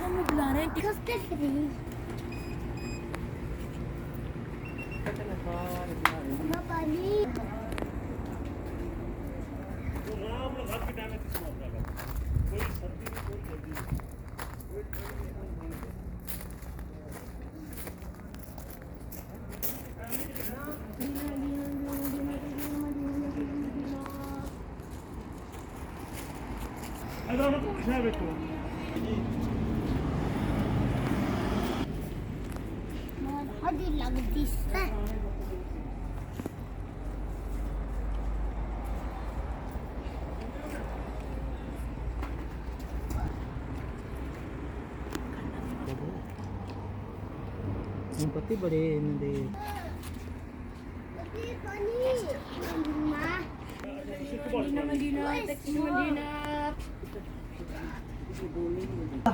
ہمیں بلا رہے ہیں pati bade hindi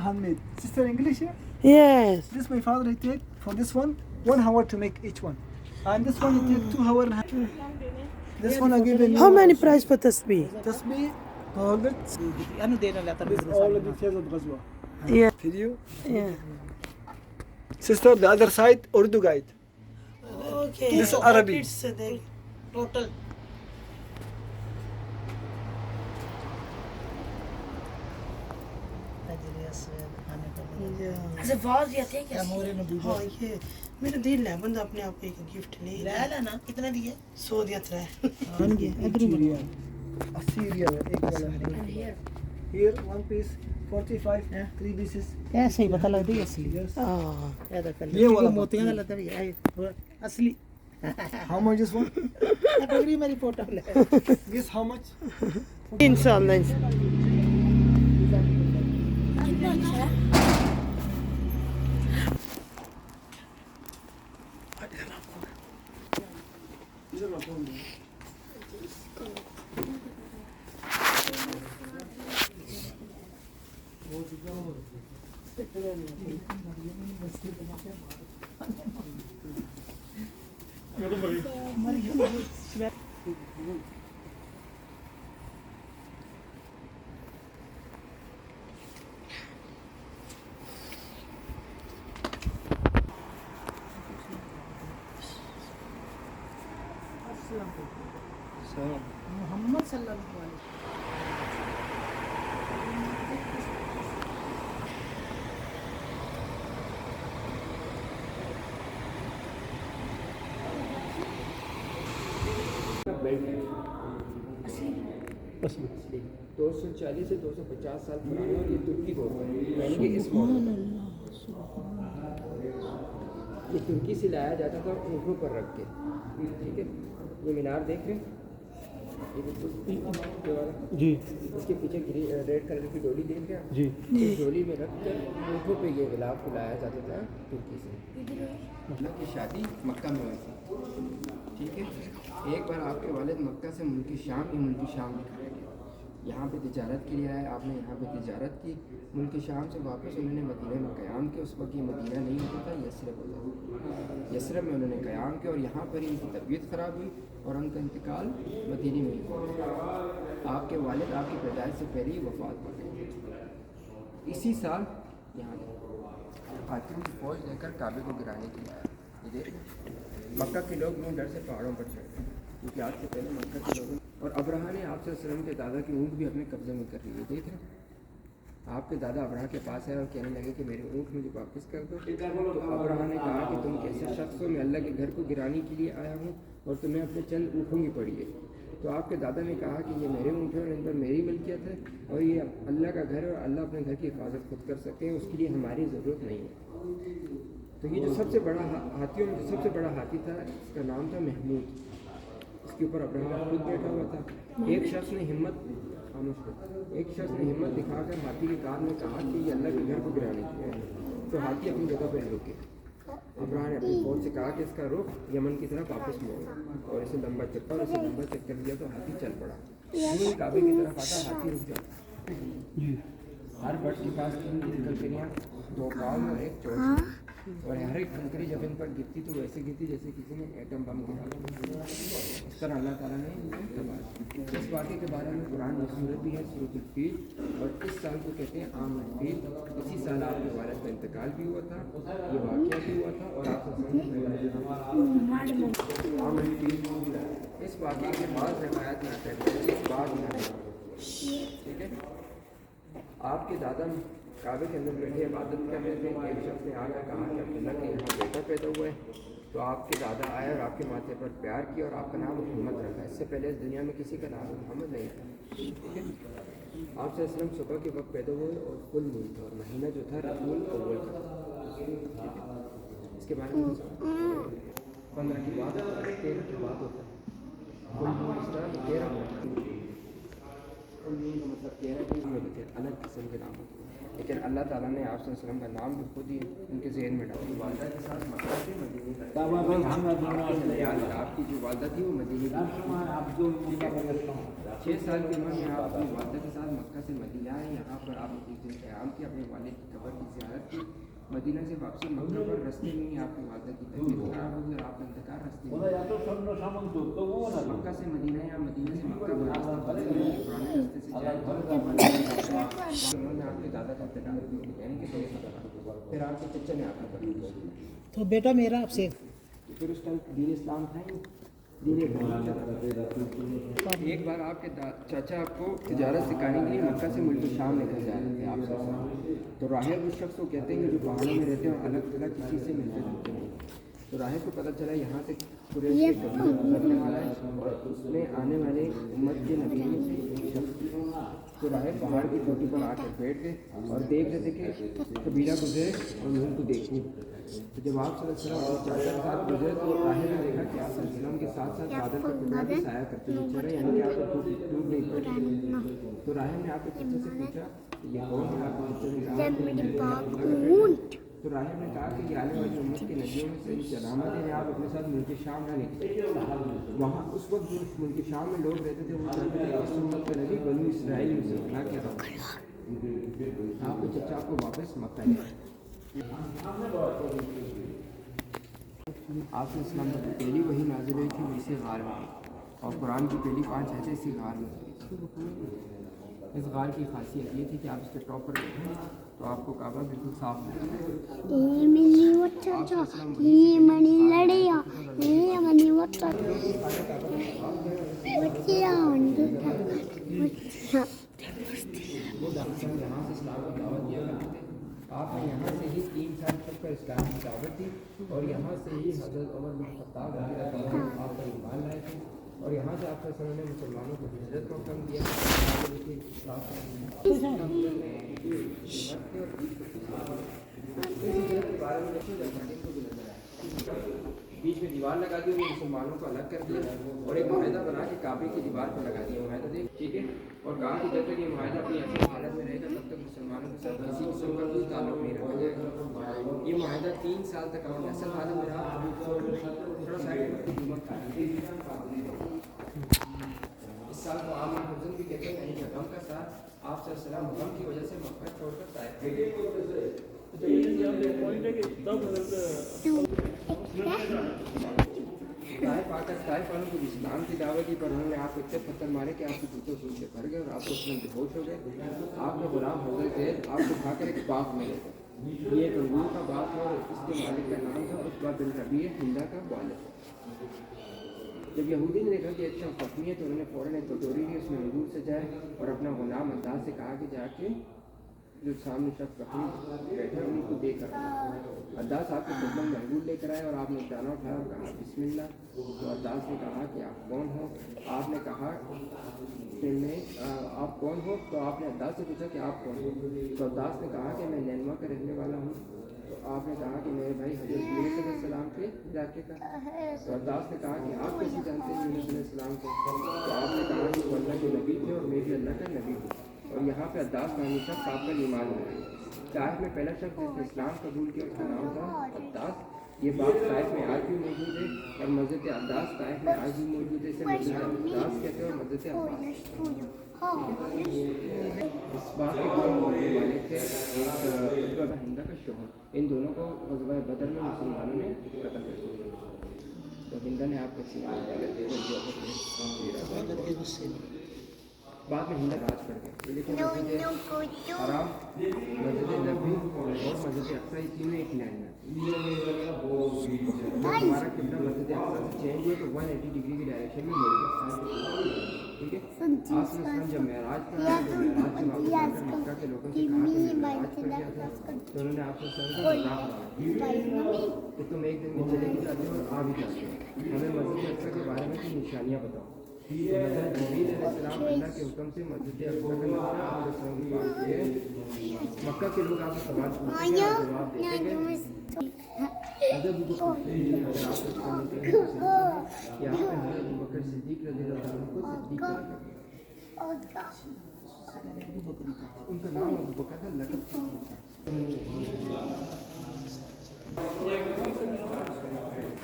handmade. Sister, English here? yes This my father he take for this one 1 hour to make each one, and this one he take 2 hour and a half. This one I give him. how many price for tasbih Tasbih, target. ano din na latar This all of the phase of Ghazwa. yeah Video. yeah Sister, the other side Urdu guide. okay This is Arabic. it's the total ایسے was یا تھے کیا ہاں یہ میرا دل ہے بندہ اپنے آپ کو ایک گفٹ لے لے لینا کتنا دیا 100 دیا ترا بن گیا ادھر Assyria, ایک والا ہے. Here one piece 45, 3 pieces. ایسے ہی پتہ لگتا ہے اصلی Yes. ہاں یہ کر یہ والا موتیاں لگتا ہے اصلی How much is one? Degree میری فوٹو لے Guess how much? انشاءاللہ کتنا اچھا ہے محمد صلی اللہ علیہ وسلم اصلی 240 سے 250 سال پرانا اور یہ ترکی دور کا ہے، یعنی کہ اس ماڈل یہ ترکی سے لایا جاتا تھا اونٹوں پر رکھ کے. ٹھیک ہے، یہ مینار دیکھ رہے ہیں، یہ بالکل یہ والا جی اس کے پیچھے ریڈ کلر کی ڈولی دیکھ رہے ہیں جی. اس ڈولی میں رکھ کر اونٹوں پہ یہ غلاف کو لایا جاتا تھا ترکی سے. مطلب کہ شادی مکہ میں ہوئی تھی. ٹھیک ہے، ایک بار آپ کے والد مکہ سے ملک شام دکھائے گئے، یہاں پہ تجارت کے لیے آئے. آپ نے یہاں پہ تجارت کی. ملک شام سے واپس انہوں نے مدینہ میں قیام کیا. اس وقت یہ مدینہ نہیں ہوتا تھا، یثرب ہوتا تھا. یثرب میں انہوں نے قیام کیا اور یہاں پر ان کی طبیعت خراب ہوئی اور ان کا انتقال مدینہ میں ہی ہوا. آپ کے والد آپ کی پیدائش سے پہلے ہی وفات پا گئے. اسی سال یہاں ہاتھیوں کی فوج لے کر کعبے کو گرانے کے لیے آیا. یہ دیکھ مکہ کے لوگ یوں ڈر سے پہاڑوں پر چڑھتے ہیں کیونکہ آج سے پہلے مکہ کے لوگوں اور ابرہا نے آپ صلی اللہ علیہ وسلم کے دادا کی اونٹ بھی اپنے قبضے میں کر لی ہے. دیکھ رہے ہیں آپ کے دادا ابرہا کے پاس آئے اور کہنے لگے کہ میرے اونٹ مجھے واپس کر دو. تو ابرہا نے کہا کہ تم کیسے شخص ہو، میں اللہ کے گھر کو گرانے کے لیے آیا ہوں اور تمہیں اپنے چند اونٹوں کی پڑی ہے. تو آپ کے دادا نے کہا کہ یہ میرے اونٹ ہیں اور ان پر میری ملکیت ہے اور یہ اللہ کا گھر ہے اور اللہ اپنے گھر کی حفاظت خود کر سکتے ہیں، اس کے لیے ہماری ضرورت نہیں ہے. تو یہ جو سب سے بڑا ہاتھیوں میں جو سب سے بڑا ہاتھی تھا اس کا نام تھا محمود. اس کے اوپر ابراہیم خود بیٹھا ہوا تھا. ایک شخص نے ہمت دکھا کر ہاتھی کے کان میں کہا کہ یہ اللہ کے گھر کو گرانے کی ہے. تو ہاتھی اپنی جگہ پر رکے. ابراہیم نے اپنی فوج سے کہا کہ اس کا رخ یمن کی طرف واپس موڑا اور اسے لمبا چکر دیا تو ہاتھی چل پڑا. وہ کعبے کی طرف آتا ہاتھی رک جاتا. ہر برڈ کے پاس 3 کنکریاں، 2 پاؤں اور 1 چوٹ اور ہر ایک کنکری جب ان پر گرتی تو ویسے گرتی جیسے کسی نے ایٹم بم گرا. اس طرح اللہ تعالیٰ نے انہیں تباہ کیا۔ اس واقعے کے بارے میں قرآن میں سورت بھی ہے، سورۃ الفیل، اور اس سال کو کہتے ہیں عام الفیل۔ اسی سال آپ کے والد کا انتقال بھی ہوا تھا، یہ واقعہ بھی ہوا تھا، اور آپ عام الفیل اس واقعے کے بعد روایت میں آتا ہے کہ اس بعد میں ٹھیک ہے آپ کے دادا کعبے کے اندر بیٹھے عبادت کر رہے تھے کہ ایک شخص نے آ کر کہا کہ عبداللہ کے یہاں بیٹا پیدا ہوا ہے، تو آپ کے دادا آئے اور آپ کے ماتھے پر پیار کیا اور آپ کا نام محمد رکھا۔ اس سے پہلے اس دنیا میں کسی کا نام محمد نہیں تھا، ٹھیک ہے۔ آپ صلی اللہ علیہ وسلم صبح کے وقت پیدا ہوئے اور فل مون تھا، اور مہینہ جو تھا ربیع الاول تھا۔ اس کے بارے میں 15 کی بات ہوتا ہے، 13 کی بات ہوتا ہے، فل مون اس طرح 13 فل مون کا مطلب 13 چیز میں ہوتے ہیں، الگ قسم کے نام ہوتے ہیں، لیکن اللہ تعالیٰ نے آپ صلی اللہ علیہ وسلم کا نام بھی خود ہی ان کے ذہن میں ڈالا۔ والدہ کے ساتھ مکہ سے مدینے آپ کی جو والدہ تھی وہ مدینے کی 6 سال کی عمر میں آپ اپنی والدہ کے ساتھ مکہ سے مدینہ آئے، یہاں پر آپ نے 1 دن قیام کیا، اپنے والد کی قبر کی زیارت کی۔ مدینہ سے واپسی مکہ پر رستے میں ہی آپ کی والدہ کی طبیعت خراب ہو گئی اور آپ کا انتقال رستے میں۔ مکہ سے مدینہ یا مدینہ سے مکہ پر راستہ بدل گیا، پرانے راستے سے جائے آپ کے دادا کا انتقال کیا، یعنی کہ 2 سال پھر آپ کے چچا نے آپ کا تو بیٹا میرا آپ سے پھر اس ٹائم دین اسلام تھا ہی دین ایک بار آپ کے چاچا آپ کو تجارت سکھانے کے لیے مکہ سے ملک شام لے کر جا رہے تھے آپ سے، تو راہب اس شخص کو کہتے ہیں کہ جو پہاڑوں میں رہتے ہیں اور الگ الگ کسی سے ملتے جلتے ہیں، تو راہب کو پتہ چلا یہاں سے قریش کے قبیلے گزرنے والا ہے اور اس میں آنے والے امت کے نبی میں سے ایک شخص، تو راہب پہاڑ کی چوٹی پر آ کر بیٹھ گئے اور دیکھ رہے تھے کہ قبیلہ گزرے اور میں ان کو دیکھوں، تو جب آپ صلی اللہ علیہ وسلم چاچا کے ساتھ گزرے تو راہب نے دیکھا کہ آپ صلی اللہ علیہ وسلم کے ساتھ ساتھ بادل کا ٹکڑا بھی سایہ کرتے ہوئے چل رہے، یعنی کہ آپ کو ٹوٹ نہیں پڑے، تو راہب نے آپ کے چچا سے پوچھا کہ یہ کون ہے، آپ کے چچا نے تو راہب نے کہا کہ یہ آنے والی امت کے نبیوں میں سے ایک علامت ہے، آپ اپنے ساتھ ملک شام نہ نکلے۔ وہاں اس وقت جو ملک شام میں لوگ رہتے تھے وہ چاہتے تھے کہ اس امت کا نبی بنو اسرائیل میں سے بنا کے رہا، آپ کے چچا کو واپس مکہ لے آئے۔ آپ صلی اللہ علیہ وسلم پر پہلی وحی نازل ہوئی تھی وہ اسی غار میں، اور قرآن کی پہلی 5 آیتیں اسی غار میں ہوئی۔ اس غار کی خاصیت یہ تھی کہ آپ اس کے ٹاپ پر بیٹھیں تو آپ کو کعبہ بالکل صاف ملتا آپ نے یہاں سے ہی 3 سال تک پر اسلام کی دعوت دی، اور یہاں سے ہی حضرت عمر بن خطاب رضی اللہ عنہ آپ پر ایمان لائے تھے، اور یہاں سے آپ صلی اللہ علیہ وسلم نے مسلمانوں کو ہجرت کا حکم دیا۔ بیچ میں دیوار لگا دی، مسلمانوں کو الگ کر دیا اور ایک معاہدہ بنا کے کعبے کی دیوار پر لگا دیا معاہدہ دیکھ، ٹھیک ہے، اور کہا کہ جب تک یہ معاہدہ اپنی اصل حالت میں رہے گا تب تک مسلمانوں کے ساتھ کسی قسم کا کوئی تعلق نہیں رکھا جائے گا۔ یہ معاہدہ 3 سال تک اپنی اصل حالت میں رہا۔ اس سال کو عام حزن بھی کہتے ہیں، یعنی غم کا سال۔ آپ صلی اللہ علیہ وسلم غم کی وجہ سے مکہ چھوڑ کر طائف گئے۔ طائف والوں کو اسلام کی دعوت دی، پر انہوں نے آپ کو اتنے پتھر مارے کہ آپ کے جوتوں سے سے بھر گئے اور آپ کو اسلام بے ہوش ہو گئے۔ آپ نے غلام حضرت زید آپ کو اٹھا کر ایک باغ میں لے گئے، یہ ایک انگور کا باغ تھا اور اس کے مالک کا نام تھا عتبہ بن ربیع ہندا کا والد۔ جب یہودی نے دیکھا کہ اچھا زخمی ہے تو انہوں نے فوراً ایک کٹوری لی، اس میں انگور سجائے اور اپنا غلام انداز سے کہا کہ جا کے جو سامنے شخص زخمی بیٹھا ان کو دے کر انداز آپ کے خدمت میں انگور لے کر آئے، اور آپ نے دانہ اٹھایا اور کہا بسم اللہ، تو انداز نے کہا کہ آپ کون ہو؟ آپ نے کہا کہ میں آپ کون ہو؟ تو آپ نے انداز سے پوچھا کہ آپ کون ہو؟ تو انداز نے کہا کہ میں نینوا کا رہنے والا ہوں۔ تو آپ نے کہا کہ میرے بھائی حضرت یونس علیہ السلام کے علاقے کا۔ تو انداز نے کہا کہ آپ کیسے جانتے ہیں یونس علیہ السلام کو؟ تو آپ نے کہا کہ وہ اللہ کے نبی تھے اور میں بھی اللہ کا نبی ہوں، اور یہاں پہ عداس نامی شخص آپ کا ایمان ہے۔ طائف میں پہلا شخص جس نے اسلام قبول کیا اس کا نام تھا عداس۔ یہ باغ طائف میں آج بھی موجود ہے اور مسجد عداس طائف میں آج بھی موجود ہے، اسے مسجد عداس کہتے ہیں اور مسجد عباس۔ اس باغ کے دو ہونے والے تھے، ایک عتبہ بن ہندا کا شوہر، ان دونوں کو غزوہ بدر میں مسلمانوں نے قتل کر دیا، تو ہندا نے آپ کو غصے میں بعد میں ہندو راج کر گئے. یہ دیکھیں مسجد حرام, مسجد نبوی اور مسجد اقصی, یہ تینوں ایک لائن میں. جب ہمارا قبلہ مسجد اقصی سے چینج ہوا تو 180 ڈگری کی ڈائریکشن میں مڑ گیا. ٹھیک ہے. آپ نے جب معراج پر آئے تو معراج سے واپس آ کر مکہ کے لوگوں سے کہا کہ میں معراج پر گیا تھا, تو انہوں نے آپ کو سمجھا کہ تم ایک دن میں چلے بھی جاتے ہو اور آ بھی جاتے ہو, ہمیں مسجد اقصی کے بارے میں کچھ نشانیاں بتاؤ. حضرت جبریل علیہ السلام اللہ کے حکم سے مسجد اقصی کا نقشہ آپ کے سامنے بات کیے. مکہ کے لوگ آپ سے سوال پوچھتے ہیں اور جواب دیتے گئے. حضرت ابو بکر صدیق رضی اللہ عنہ کو صدیق کہا کرتے ہیں. ان کا نام ابو بکر تھا, لقب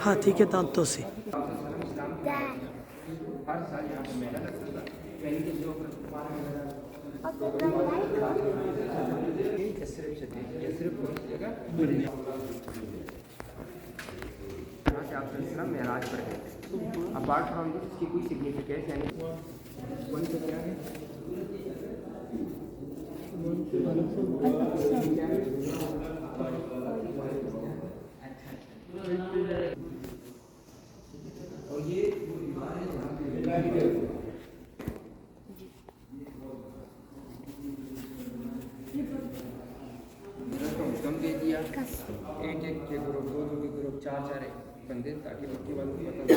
ہاتھی کے دانتوں سے. ہر سال یہاں پہ میلہ لگتا تھا. پہلے کے جو یثرب جگہ جہاں سے آپ صلی اللہ علیہ وسلم معراج پر گئے تھے. اپارٹ فرام دس اس کی کوئی سگنیفیکینس یعنی ون سے کیا ہے, اور یہ حکم دے دیا ایک ایک کے گروپ, دو دو کے گروپ, چار چار بندے, تاکہ مکے والوں کو پتہ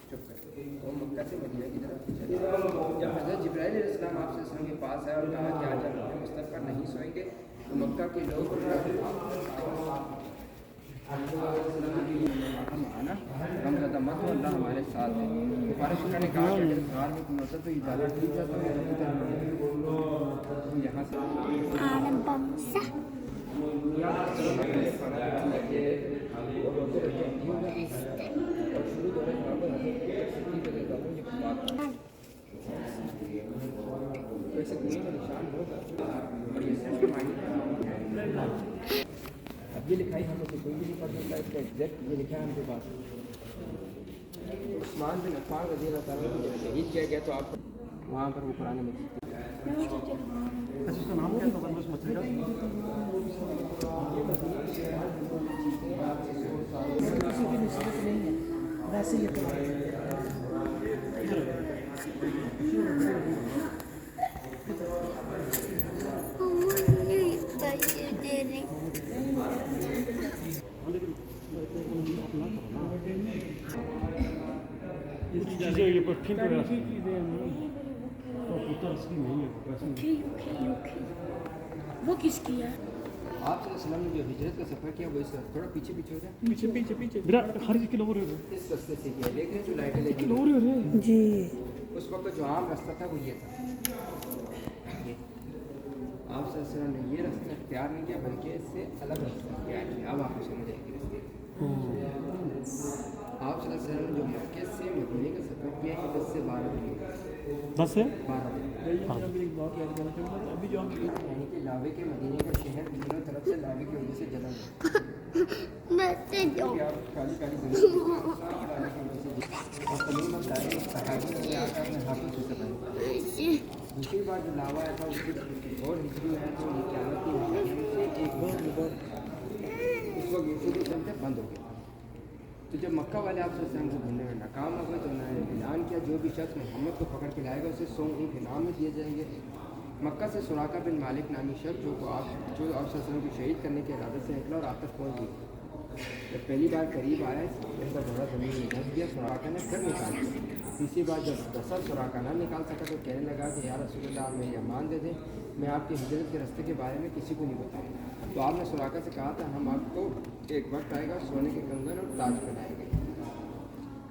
چپ کر وہ مکہ سے مدینہ کی طرف چلے. جب حضرت جبرائیل علیہ السلام آپ سے وسلم کے پاس آئے اور کہا کہ آج ہم اپنے مستر پر نہیں سوئیں گے, تو مکہ کے لوگ آنا ہم زیادہ مت ہو, اللہ ہمارے ساتھ ہے. فارغ شکر نے کہا کہ اگر غار میں کوئی ہوتا تو یہ زیادہ ٹھیک جاتا ہے یہاں سے اب یہ لکھائی ہمیں تو کوئی بھی نہیں پڑھ سکتا, اس کا ایگزیکٹ یہ لکھا ہے ہم کے پاس. عثمان بن عفان رضی اللہ تعالیٰ کو جب شہید کیا گیا تو آپ وہاں پر وہ قرآن مجید اس کا نام کیا تھا؟ بس مطلب کسی کی نسبت نہیں ہے, ویسے یہ وہ کس کی ہے؟ آپ صلی اللہ علیہ وسلم نے جو ہجرت کا سفر کیا وہ اس طرح تھوڑا پیچھے پیچھے ہو جائے, پیچھے اس رستے سے کیا, دیکھ رہے ہیں جو لائٹیں لگی جی. اس وقت جو عام راستہ تھا وہ یہ تھا. آپ صلی اللہ علیہ وسلم نے یہ راستہ اختیار نہیں کیا بلکہ اس سے الگ راستہ اختیار کیا. اب آپ کو سمجھ آئے گی راستے. آپ صلی اللہ علیہ وسلم نے جو مکے سے مدینے کا سفر کیا ہے 10 سے 12 دن, 10 سے 12 دن, یعنی کہ لاوے کے مدینے کا شہر تینوں طرف سے لاوے کی وجہ سے جلا ہوا. کالی کالی زمین اور تمام صحابی نے آ کر اپنے ہاتھوں سے دبائی. دوسری بار جو لاوا آیا تھا اس کی اور ہجری آیا تو یہ قیامت کی نشانیوں سے ایک بار اس وقت یہ سب چلتے بند ہو گیا. تو جب مکہ والے آپ سے کو ڈھونڈنے میں ناکام ہو گئے تو انہوں نے اعلان کیا جو بھی شخص محمد کو پکڑ کے لائے گا اسے 100 اونٹ انعام میں دیے جائیں گے. مکہ سے سراقہ بن مالک نامی شخص جو آپ صلی اللہ علیہ وسلم کو شہید کرنے کے ارادے سے نکلا اور آپ تک پہنچ گئی. جب پہلی بار قریب آیا اس کا گھوڑا زمین میں دھنس گیا, سراقہ نے پھر نکال دیا. تیسری بار جب دسر سراقہ نہ نکال سکا تو کہنے لگا کہ یا رسول اللہ آپ میری امان دے دیں, میں آپ کی ہجرت کے راستے کے بارے میں کسی کو نہیں بتاؤں. تو آپ نے سراقہ سے کہا تھا ہم آپ کو ایک وقت آئے گا سونے کے کنگن اور تاج پہنائیں گے.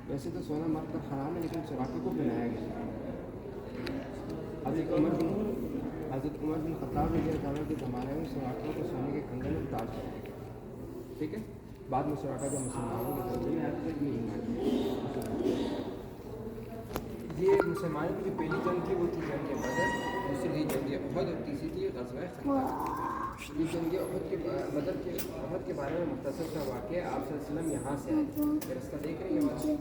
ویسے تو سونا مرد کا حرام ہے لیکن سراقہ کو پہنایا گیا. حضرت عمر بن خطاب رضی اللہ عنہ کے زمانے میں سراقہ کو سونے کے کنگن اور تاج پہنائے گئے. ٹھیک ہے. بعد میں سراقہ جب مسلمانوں کے درجے میں آتے تھے یہ مسلمانوں کی جو پہلی جنگ تھی وہ تھی جنگ بدر, دوسری تھی جنگ احد اور تیسری تھی غزوہ خندق. یہ جنگ بدر کے احد کے بارے میں مختصر سا واقعہ ہے. آپ صلی اللہ علیہ وسلم یہاں سے آئے. یہ رستہ دیکھ رہے ہیں آپ صلی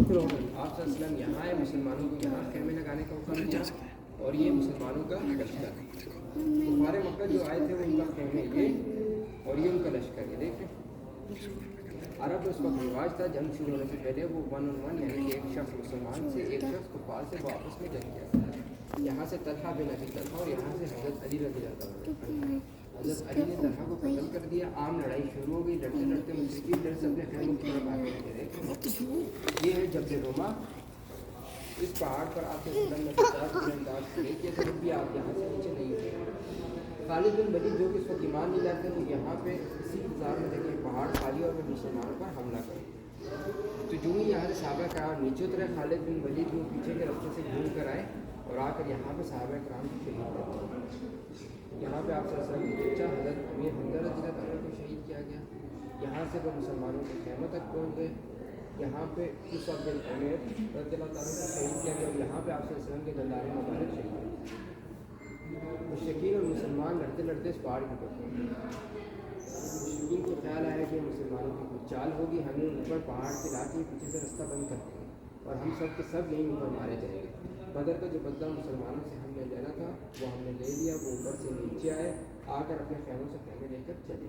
اللہ علیہ وسلم یہاں آئے, مسلمانوں کو یہاں خیمے لگانے کا حکم دیا اور یہ مسلمانوں کا لشکر. کفار مکہ جو آئے تھے وہ ان کا خیمے یہ اور یہ ان کا لشکر. یہ دیکھیں عرب اس وقت رواج تھا جنگ شروع ہونے سے پہلے وہ 1 on 1 یعنی کہ ایک شخص مسلمان سے ایک شخص کفار سے وہ آپس میں جنگ کیا. یہاں سے طلحہ بن ابی طلحہ اور یہاں سے حضرت علی رضی اللہ عنہ. حضرت علی نے طلحہ کو قتل کر دیا. عام لڑائی شروع ہو گئی. لڑتے لڑتے مشرکین ڈر سے اپنے خیموں کی طرف آنے لگے. یہ ہے جبل روما. اس پہاڑ پر آپ کے وسلم نے 50 انداز کھڑے کیے تھے, بھی آپ یہاں سے نیچے نہیں اترے. خالد بن ولید جو کہ اس وقت ایمان نہیں لاتے وہ یہاں پہ اسی انتظار میں دیکھیں پہاڑ خالی اور وہ مسلمانوں پر حملہ کریں. تو جو ہی یہاں سے صحابہ کرام نیچے اترے, خالد بن ولید وہ پیچھے کے راستے سے گھوم کر آئے اور آ کر یہاں پہ صحابہ کرام کو شہید کرتے. یہاں پہ آپ صلی اللہ علیہ وسلم کی بچہ حضرت امیر حمزہ رضی اللہ عنہ کو شہید کیا گیا. یہاں سے وہ مسلمانوں کے خیموں تک پہنچ گئے. یہاں پہ مصعب بن عمیر رضی اللہ عنہ کو شہید کیا گیا اور یہاں پہ آپ صلی اللہ علیہ وسلم کے دندار مبارک شہید ہوئے. مشرکین اور مسلمان لڑتے لڑتے اس پہاڑ کے اوپر پہنچے. مشرکین کو خیال آیا کہ مسلمانوں کی کچھ چال ہوگی, ہمیں اوپر پہاڑ کے لا کے پیچھے سے رستہ بند کر دیں گے اور ہم سب کے سب یہیں اوپر مارے جائیں گے. بدر کا جو بدلہ مسلمانوں سے ہم نے لینا تھا وہ ہم نے لے لیا. وہ اوپر سے نیچے آئے, آ کر اپنے خیموں سے خیمے لے کر چلے.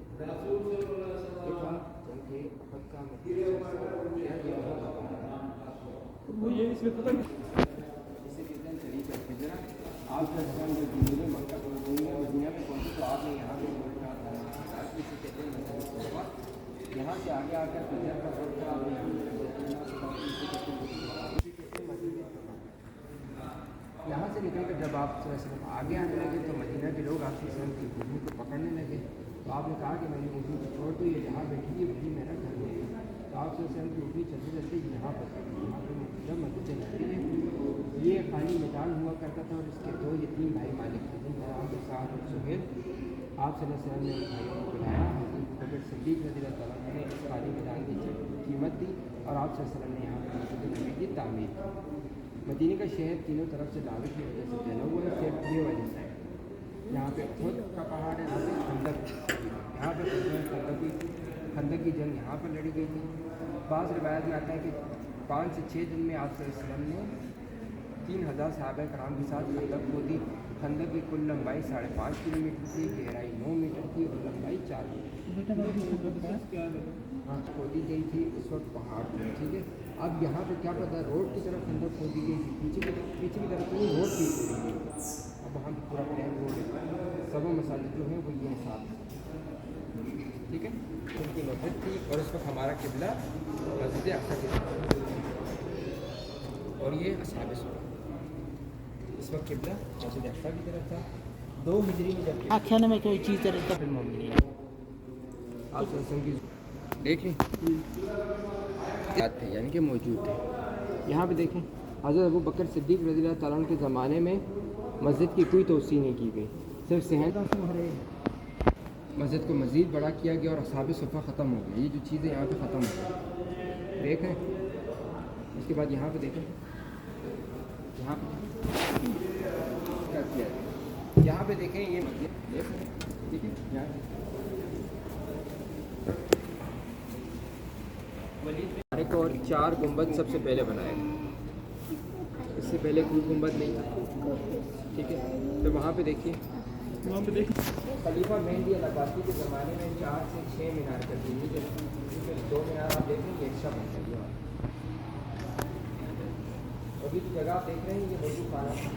آپ کا مکہ دنیا میں پہنچے تو آپ نے یہاں پہ یہاں سے آگے آ کر فجر کا وقت تھا. آپ یہاں سے نکل کر جب آپ صرف آگے آنے لگے تو مدینہ کے لوگ آپ کی سرحد کی اونٹنی کو پکڑنے لگے. تو آپ نے کہا کہ میں نے اونٹنی کو چھوڑ دو, یہ جہاں بیٹھی ہے وہی میرا گھر ہے. تو آپ سے کی اونٹنی چلتے چلتے یہاں پر جب مسجد نبوی ہے. یہ خالی میدان ہوا کرتا تھا اور اس کے 2 یتیم بھائی مالک تھے جن کا نام کے ساتھ اور سہیل. آپ صلی اللہ علیہ وسلم نے بھائیوں کو بلایا. حضرت صدیق رضی اللہ تعالیٰ نے اس خالی میدان کی قیمت دی اور آپ صلی اللہ علیہ وسلم نے یہاں پر مسجد نبوی کی تعمیر کی. مدینہ کا شہر تینوں طرف سے لاوی کی وجہ سے پھیلا ہوا ہے. صرف یہ وجہ سے یہاں پہ خود کا پہاڑ ہے, یہاں پہ خندق, یہاں پہ خندق کی جنگ یہاں پر لڑی گئی تھی. بعض روایت میں آتا ہے کہ 5 سے 6 دن میں آپ صلی اللہ علیہ وسلم نے 3000 صحابہ کرام کے ساتھ خندق کھودی. خندق کی کل لمبائی 5.5 کلومیٹر تھی, گہرائی 9 میٹر تھی اور لمبائی 4 میٹر. ہاں کھودی گئی تھی اس وقت پہاڑ پر. ٹھیک ہے, اب یہاں پہ کیا پتہ روڈ کی طرف خندق کھودی گئی تھی, پیچھے کی طرف کوئی روڈ نہیں کھودی گئی. اب وہاں پورا پلان روڈ ہے. سب مساجد جو ہیں وہ یہ حساب ہے. ٹھیک ہے, ان کی مسجد تھی اور اس وقت ہمارا قبلہ مسجد اقصی کی طرف اور یہ اصحاب صفہ. اس وقت قبلہ مسجد اقصی کی طرف تھا. 2 ہجری میں جب آخر میں کوئی چیز طرح آپ صلی اللہ علیہ وسلم کی دیکھیں تھے یعنی کہ موجود تھے. یہاں پہ دیکھیں حضرت ابو بکر صدیق رضی اللہ تعالیٰ عنہ کے زمانے میں مسجد کی کوئی توسیع نہیں کی گئی, صرف صحن مسجد کو مزید بڑا کیا گیا اور اصحاب صفہ ختم ہو گئی. یہ جو چیزیں یہاں پہ ختم ہو گئی دیکھیں. اس کے بعد یہاں پہ دیکھیں یہاں پہ کیا کیا ہے. یہاں پہ دیکھیں یہ مسجد دیکھیں. ٹھیک ہے, یہاں ایک اور 4 گنبد سب سے پہلے بنائے گئے. اس سے پہلے کوئی گنبد نہیں تھا. ٹھیک ہے, تو وہاں پہ دیکھیے خلیفہ مہدی العباسی کے زمانے میں 4 سے 6 مینار کر دی گئی. 2 مینار آپ دیکھ رہے ہیں یہ ایکسٹرا بن گئی. ابھی کی جگہ آپ دیکھ رہے ہیں یہ وضو خانہ تھا.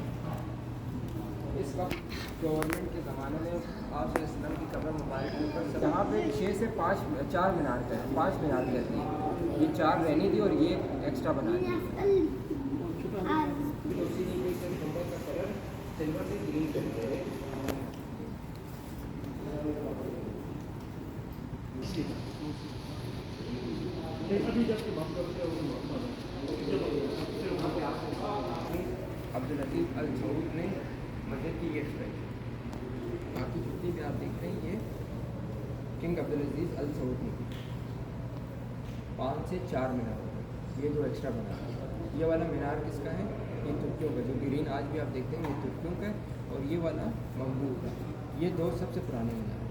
اس وقت گورنمنٹ کے زمانے میں آپ صلی اللہ علیہ وسلم کی قبر مبارک پر یہاں پہ 6 سے 4 مینار کا ہے. 5 مینار کہتی ہے. یہ 4 رہنی تھی اور یہ ایکسٹرا بنا دی. عبدالعزیز السعود نے مسجد کی یہ ایکسپینشن. باقی جتنی بھی آپ دیکھ رہے ہیں یہ کنگ عبدالعزیز السعود نے 5 سے 4 مینار ہوتے. یہ جو ایکسٹرا بنا ہے یہ والا مینار کس کا ہے؟ یہ ترکیوں کا. جو گرین آج بھی آپ دیکھتے ہیں یہ ترکیوں کا ہے اور یہ والا مملوک کا. یہ 2 سب سے پرانے مینار.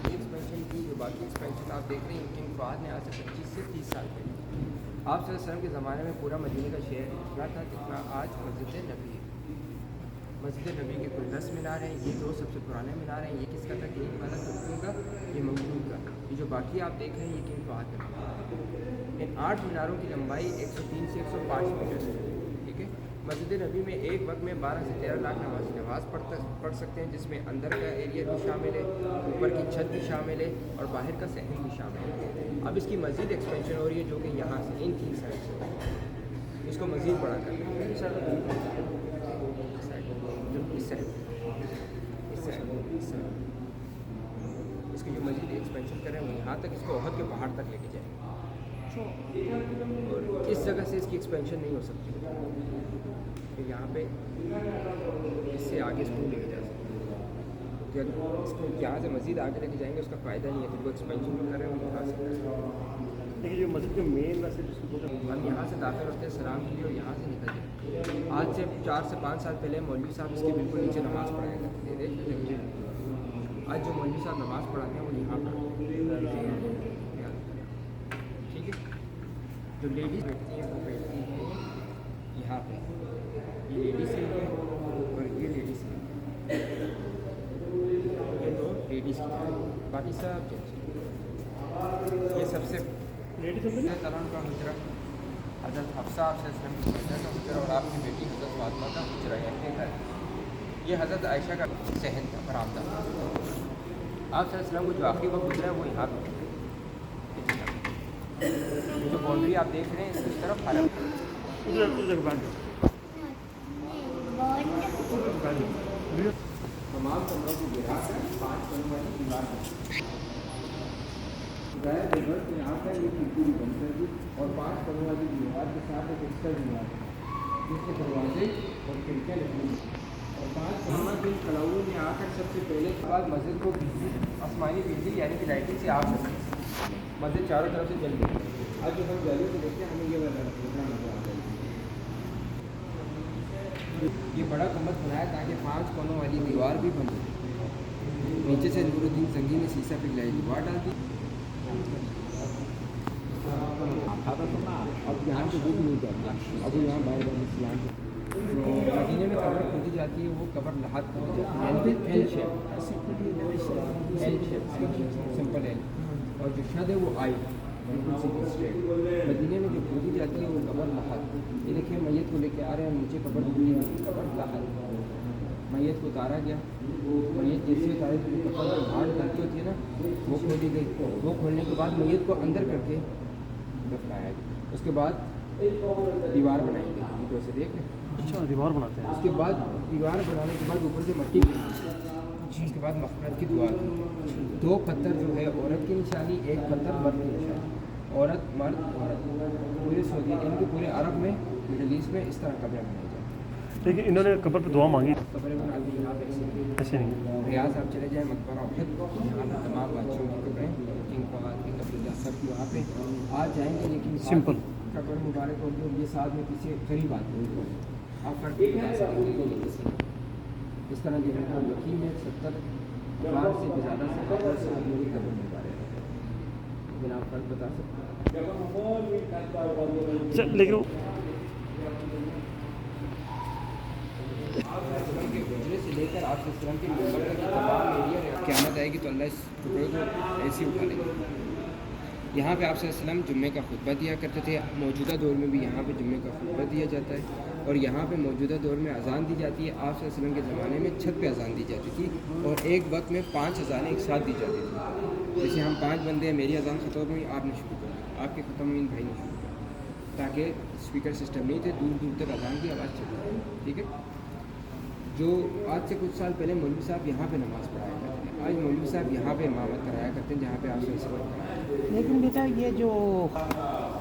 ایکسپینشن کی جو باقی ایکسپینشن آپ دیکھ رہے ہیں کنگ فہد نے آج سے 25 سے 30 سال پہلے آپ صلی اللہ علیہ وسلم کے زمانے میں پورا مدینے کا شہر اتنا تھا جتنا آج مسجد نبی ہے. مسجد نبی کے کوئی 10 مینار ہیں, یہ 2 سب سے پرانے مینار ہیں. یہ کس کا تھا؟ کنگ والا ترکوں کا, یہ مغلوب کا. یہ جو باقی آپ دیکھ رہے ہیں یہ کنگ فہد کا. ان 8 میناروں کی لمبائی 103 سے 105 میٹر ہے. ٹھیک ہے. مسجد نبی میں ایک وقت میں 12 سے 13 لاکھ نمازی نماز پڑھ سکتے ہیں, جس میں اندر کا ایریا بھی شامل ہے, اوپر کی چھت بھی شامل ہے, اور باہر کا صحن بھی شامل ہے. اب اس کی مزید ایکسپینشن ہو رہی ہے, جو کہ یہاں سے ان 3 سائڈ سے اس کو مزید بڑا کر رہے ہیں. اس سائڈ اس کی جو مزید ایکسپینشن کریں وہ یہاں تک, اس کو احد کے پہاڑ تک لے کے جائیں. اور اس جگہ سے اس کی ایکسپینشن نہیں ہو سکتی کہ یہاں پہ اس سے آگے اس کو لے کے جا سکتے ہیں. کہ اگر اس کو یہاں سے مزید آگے لے کے جائیں گے اس کا فائدہ نہیں ہے, تو وہ ایکسپینشن جو کر رہے ہیں وہ یہاں سے کریں. لیکن جو مسجد کے مین ویسے ہم یہاں سے داخل ہوتے ہیں سلام کے لیے اور یہاں سے نکل جائیں. آج سے 4 سے 5 سال پہلے مولوی صاحب اس کے بالکل نیچے نماز پڑھایا کرتے تھے. آج جو مولوی صاحب نماز پڑھاتے ہیں وہ یہاں پر. ٹھیک ہے. جو لیڈیز بیٹھتی ہیں وہ بیٹھتی ہیں یہاں پہ. یہ لیڈیز سیٹ ہے اور یہ لیڈیز سیٹ ہے. یہ 2 لیڈیز کی ہے, باقی سب جینٹس. یہ سب سے لیڈیز تعالیٰ کا حجرہ حضرت حفصہ آپ سے کا حجرہ اور آپ کی بیٹی حضرت فاطمہ کا حجرہ ہے. یہ حضرت عائشہ کا صحن تھا, برآمدہ. آپ صلی اللہ علیہ وسلم کو جو آخری وقت گزرا ہے وہ یہاں پہ. جو باؤنڈری آپ دیکھ رہے ہیں اس طرف حرم. تمام کمروں کی گرا کر 5 کمروں والی دیوار یہاں پر یہ کھڑکی بھی بند کر دی اور 5 کمروں والی دیوار کے ساتھ ایک ایکسٹرا دیوار جس کے دروازے اور کھڑکیاں لگی ہوئی اور 5 کمروں بن کلاؤں میں آ کر سب سے پہلے بعد مسجد کو بجلی آسمانی بجلی یعنی کہ لائٹنگ سے آگ لگی. مسجد چاروں طرف سے جل گئی. اب جو ہم جالیوں کو دیکھتے ہیں ہمیں یہ نظر آ رہا ہے. یہ بڑا گنبد بنایا تاکہ 5 کونوں والی دیوار بھی بن سکے. نیچے سے نور الدین سنگی نے سیسا پگھلائی دیوار ڈال دی. اب یہاں سے دودھ نہیں جاتا. اب یہاں باہر اسلام مدینے میں قبر کھودی جاتی ہے, وہ قبر لحاظ کھودی جاتی ہے یعنی ایل شیپ سمپل ایل, اور جو شد ہے وہ آئی بالکل سمپل اسٹریٹ. مدینے میں جو کھودی جاتی ہے وہ قبر لحاظ. یہ دیکھیں میت کو لے کے آ رہے ہیں, نیچے قبر کھودی ہے, قبر لحاظ. میت کو اتارا گیا, میت جیسے اتارے تو قبر جو بھاڑ ڈالتی ہوتی ہے نا وہ کھولی گئی. وہ کھولنے کے بعد میت کو اندر کر کے دفنایا گیا. اس کے بعد دیوار بنائی گئی, تو اسے دیکھ لیں. اچھا دیوار بناتے ہیں. اس کے بعد دیوار بنانے کے بعد اوپر سے مٹی کی, اس کے بعد مغفرت کی دعا کی. 2 پتھر جو ہے عورت کی نشانی, 1 پتھر مرد کی نشانی. عورت مرد عورت پورے سعودی یعنی کہ پورے عرب میں مڈل ایسٹ میں اس طرح قبریں بنائی جائیں. لیکن انہوں نے قبر پہ دعا مانگی, قبریں بنا دی یہاں پہ ایسے نہیں. ریاض آپ چلے جائیں مقبرہ احد, یہاں پہ تمام بادشاہوں کی قبریں, کنگ فہد کی قبر سب وہاں پہ آج جائیں گے. لیکن سمپل قبر مبارک ہوگی اور یہ ساتھ میں کسی غریب آدمی ہوگی. آپ فرق بتا سکیں گے اس طرح جو ہے یقین ہے 70,000 سے بھی زیادہ سے آدمی کی قبر مبارک ہے. لیکن آپ فرق بتا سکتے ہیں. لیکن کے حجرے سے لے کر آپ کے ممبر تک تمام ایریا قیامت آئے گی تو اللہ اس ٹکڑے کو ایسے اٹھا لے گا. یہاں پہ آپ صلی اللہ علیہ وسلم جمعے کا خطبہ دیا کرتے تھے. موجودہ دور میں بھی یہاں پہ جمعے کا خطبہ دیا جاتا ہے, اور یہاں پہ موجودہ دور میں اذان دی جاتی ہے. آپ صلی اللہ علیہ وسلم کے زمانے میں چھت پہ اذان دی جاتی تھی, اور ایک وقت میں 5 اذانیں ایک ساتھ دی جاتی تھیں. جیسے ہم 5 بندے ہیں, میری اذان ختم ہوئی, آپ نے شروع کر دی, آپ کے ختم ہوئی بھائی نے شروع کر دی, تاکہ اسپیکر سسٹم نہیں تھے, دور دور تک اذان کی آواز چلتی ہے. ٹھیک ہے. جو آج سے کچھ سال پہلے مولوی صاحب یہاں پہ نماز پڑھایا کرتے ہیں, آج مولوی صاحب یہاں پہ امامت کرایا کرتے ہیں جہاں پہ آپ سے سبق کرایا. لیکن بیٹا یہ جو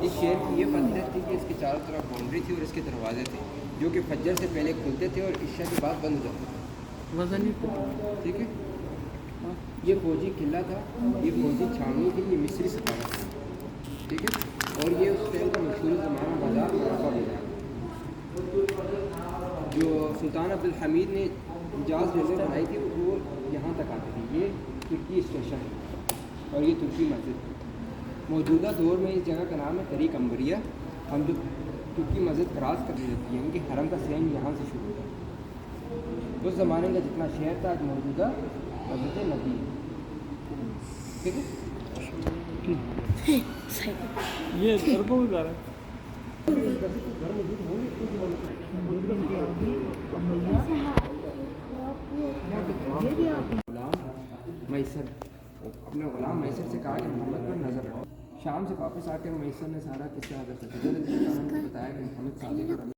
اس شہر کی یہ فضیلت تھی کہ اس کے چاروں طرف باؤنڈری تھی اور اس کے دروازے تھے جو کہ فجر سے پہلے کھلتے تھے اور عشاء کے بعد بند ہو جاتے تھے. وزن ہی ٹھیک ہے. یہ فوجی قلعہ تھا, یہ فوجی چھاونی تھی, یہ مصری سفارت تھی. ٹھیک ہے. اور یہ اس ٹائم کا مشہور زمانہ بازار مرافہ بازار جو سلطان عبد الحمید نے حجاز ریلوے بنائی تھی وہ یہاں تک آتی تھی. یہ ترکی اسٹیشن ہے اور یہ ترکی مسجد. موجودہ دور میں اس جگہ کا نام ہے طریق عنبریہ. ہم جو ترکی مسجد کراس کر لیتی ہیں ان کے حرم کا سین یہاں سے شروع ہوتا ہے. اس زمانے کا جتنا شہر تھا آج موجودہ مسجد نبی ہے. ٹھیک ہے. یہ اربوں میں جا رہا ہے. غلام میسر اپنے غلام میسر سے کہا کہ محمد پر نظر رکھو. شام سے واپس آ کر میسر نے سارا قصہ حضرت بتایا کہ محمد صادق